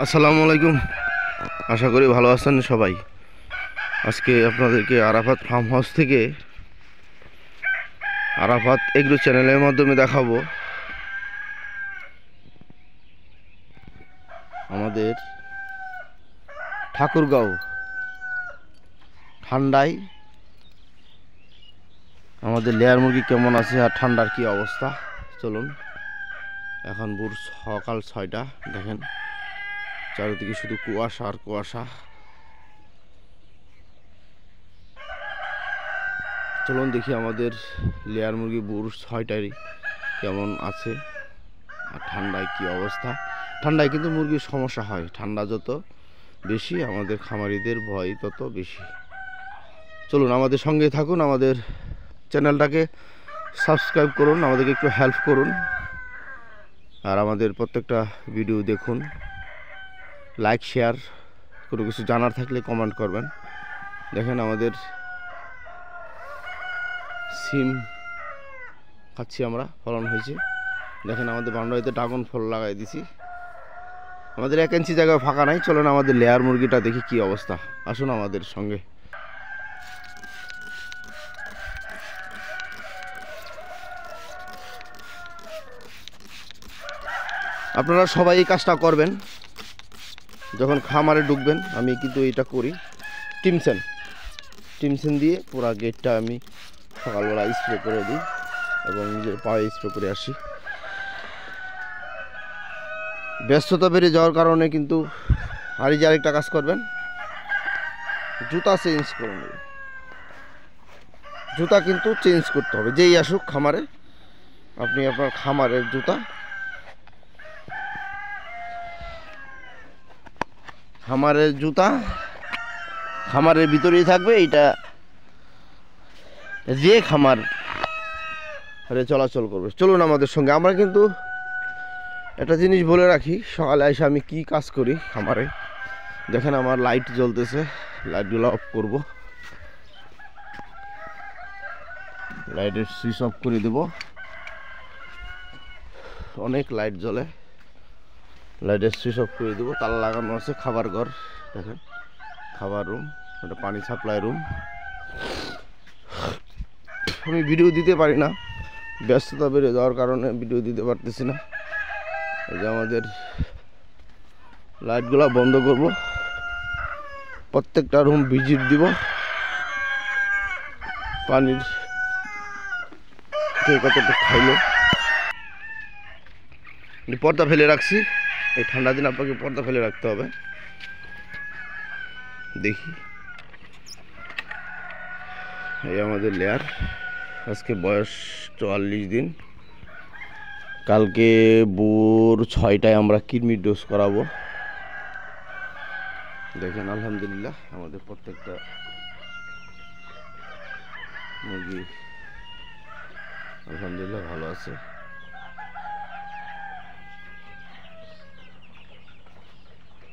আসসালামু আলাইকুম। আশা করি ভালো আছেন সবাই। আজকে আপনাদেরকে আরাফাত ফার্ম হাউস থেকে আরাফাত এগ্রো চ্যানেলের মাধ্যমে দেখাবো আমাদের ঠাকুরগাঁও ঠান্ডায় আমাদের লেয়ার মুরগি কেমন আছে আর ঠান্ডার কি অবস্থা। চলুন, এখন ভোর সকাল 6টা। দেখেন চারিদিকে শুধু কুয়াশা আর কুয়াশা। চলুন দেখি আমাদের লেয়ার মুরগি ভোর 6টায় কেমন আছে আর ঠান্ডায় কি অবস্থা। ঠান্ডায় কিন্তু মুরগির সমস্যা হয়, ঠান্ডা যত বেশি আমাদের খামারিদের ভয় তত বেশি। চলুন আমাদের সঙ্গে থাকুন, আমাদের চ্যানেলটাকে সাবস্ক্রাইব করুন, আমাদেরকে একটু হেল্প করুন আর আমাদের প্রত্যেকটা ভিডিও দেখুন, লাইক শেয়ার, কোনো কিছু জানার থাকলে কমেন্ট করবেন। দেখেন আমাদের সিম খাচ্ছি আমরা, ফলন হয়েছে। দেখেন আমাদের বান্ডারিতে ড্রাগন ফল লাগাই দিছি। আমাদের 1 ইঞ্চি জায়গা ফাঁকা নাই। চলুন আমাদের লেয়ার মুরগিটা দেখি কি অবস্থা। আসুন আমাদের সঙ্গে। আপনারা সবাই এই কাজটা করবেন যখন খামারে ঢুকবেন। আমি কিন্তু এটা করি, টিমসেন দিয়ে পুরা গেটটা আমি সকালবেলা স্প্রে করে দিই এবং নিজের পায়ে স্প্রে করে আসি। ব্যস্ততা বেড়ে যাওয়ার কারণে কিন্তু আর এই যে আরেকটা কাজ করবেন, জুতা চেঞ্জ করে নেবেন। জুতা কিন্তু চেঞ্জ করতে হবে, যেই আসুক খামারে। আপনি আপনার খামারের জুতা, খামারের ভিতরেই থাকবে। এইটা যে খামার চলাচল করবে। চলুন আমাদের সঙ্গে। আমরা কিন্তু একটা জিনিস বলে রাখি, সকালে এসে আমি কি কাজ করি খামারে। দেখেন আমার লাইট জ্বলতেছে, লাইটগুলো অফ করব, লাইটের সুইচ অফ করে দেব। অনেক লাইট জ্বলে, লাইটের সুইচ অফ করে দেবো। তালা লাগানো আছে। খাবার ঘর, দেখেন খাবার রুম, এটা পানি সাপ্লাই রুম। আমি ভিডিও দিতে পারি না, ব্যস্ততা বেড়ে যাওয়ার কারণে ভিডিও দিতে পারতেছি না। এই যে আমাদের লাইটগুলো বন্ধ করব, প্রত্যেকটা রুম ভিজিট দিব। পানির কতটা খাইলো, পর্দা ফেলে রাখছি। এই ঠান্ডা দিন আপনাকে পর্দা ফেলে রাখতে হবে। দেখি এই আমাদের লেয়ার, আজকে বয়স 44 দিন। কালকে ভোর 6টায় আমরা কৃমির ডোজ করাবো। দেখেন আলহামদুলিল্লাহ আমাদের প্রত্যেকটা মুরগি আলহামদুলিল্লাহ ভালো আছে।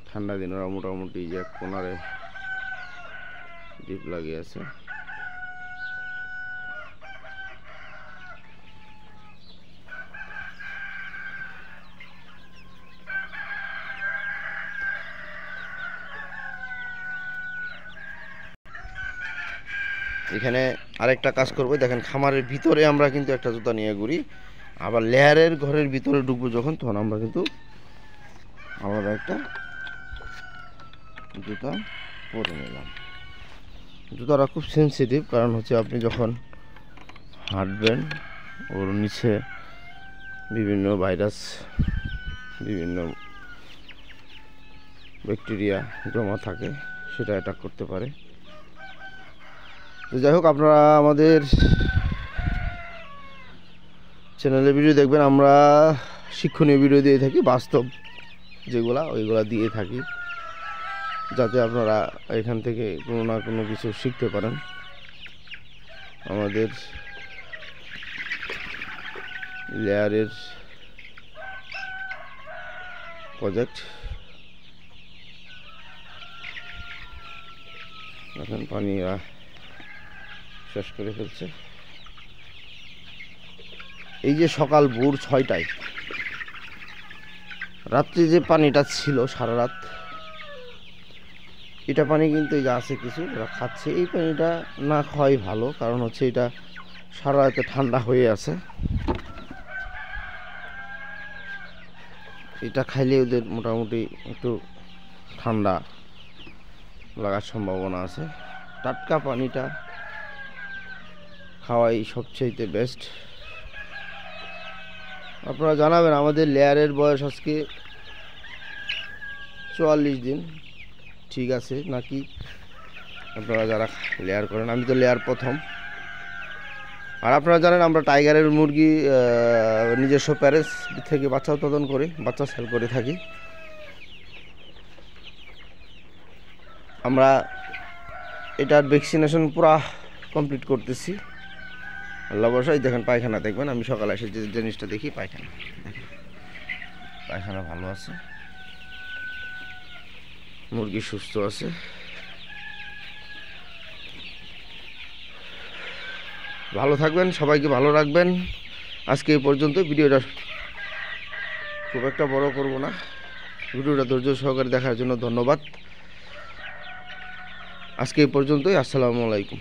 ঠান্ডা দিন ওরা মোটামুটি যে কোনারে ডিপ লাগিয়ে আছে। এখানে আরেকটা কাজ করবো, দেখেন খামারের ভিতরে আমরা কিন্তু একটা জুতা নিয়ে ঘুরি, আবার লেয়ারের ঘরের ভিতরে ঢুকবো যখন, তখন আমরা কিন্তু আলাদা একটা জুতা পরে নিলাম। জুতাটা খুব সেন্সিটিভ, কারণ হচ্ছে আপনি যখন হাঁটবেন ওর নিচে বিভিন্ন ভাইরাস, বিভিন্ন ব্যাকটেরিয়া জমা থাকে, সেটা অ্যাটাক করতে পারে। তো যাই হোক, আপনারা আমাদের চ্যানেলে ভিডিও দেখবেন। আমরা শিক্ষণীয় ভিডিও দিয়ে থাকি, বাস্তব যেগুলা ওইগুলা দিয়ে থাকি, যাতে আপনারা এখান থেকে কোনো না কোনো কিছু শিখতে পারেন। আমাদের লেয়ারের প্রজেক্ট, এখন পানি শেষ করে ফেলছে। এই যে সকাল ভোর 6টায় রাত্রি যে পানিটা ছিল সারা রাত, এটা পানি কিন্তু এই যে আছে কিছু ওরা খাচ্ছে। এই পানিটা না খাওয়াই ভালো, কারণ হচ্ছে এটা সারা রাতে ঠান্ডা হয়ে আছে। এটা খাইলে ওদের মোটামুটি একটু ঠান্ডা লাগার সম্ভাবনা আছে। টাটকা পানিটা খাওয়াই সবচেয়ে বেস্ট। আপনারা জানাবেন আমাদের লেয়ারের বয়স আজকে 44 দিন, ঠিক আছে নাকি? আপনারা যারা লেয়ার করেন, আমি তো লেয়ার প্রথম। আর আপনারা জানেন আমরা টাইগারের মুরগি নিজস্ব প্যারেন্টস থেকে বাচ্চা উৎপাদন করে বাচ্চা সেল করে থাকি। আমরা এটার ভ্যাকসিনেশন পুরা কমপ্লিট করতেছি। আল্লাহ বসাই দেখেন পায়খানা দেখবেন, আমি সকালে এসে যে জিনিসটা দেখি পায়খানা, পায়খানা ভালো আছে, মুরগি সুস্থ আছে। ভালো থাকবেন, সবাইকে ভালো রাখবেন। আজকে এই পর্যন্ত। ভিডিওটা খুব একটা বড় করব না, ভিডিওটা ধৈর্য সহকারে দেখার জন্য ধন্যবাদ। আজকে এই পর্যন্তই। আসসালামু আলাইকুম।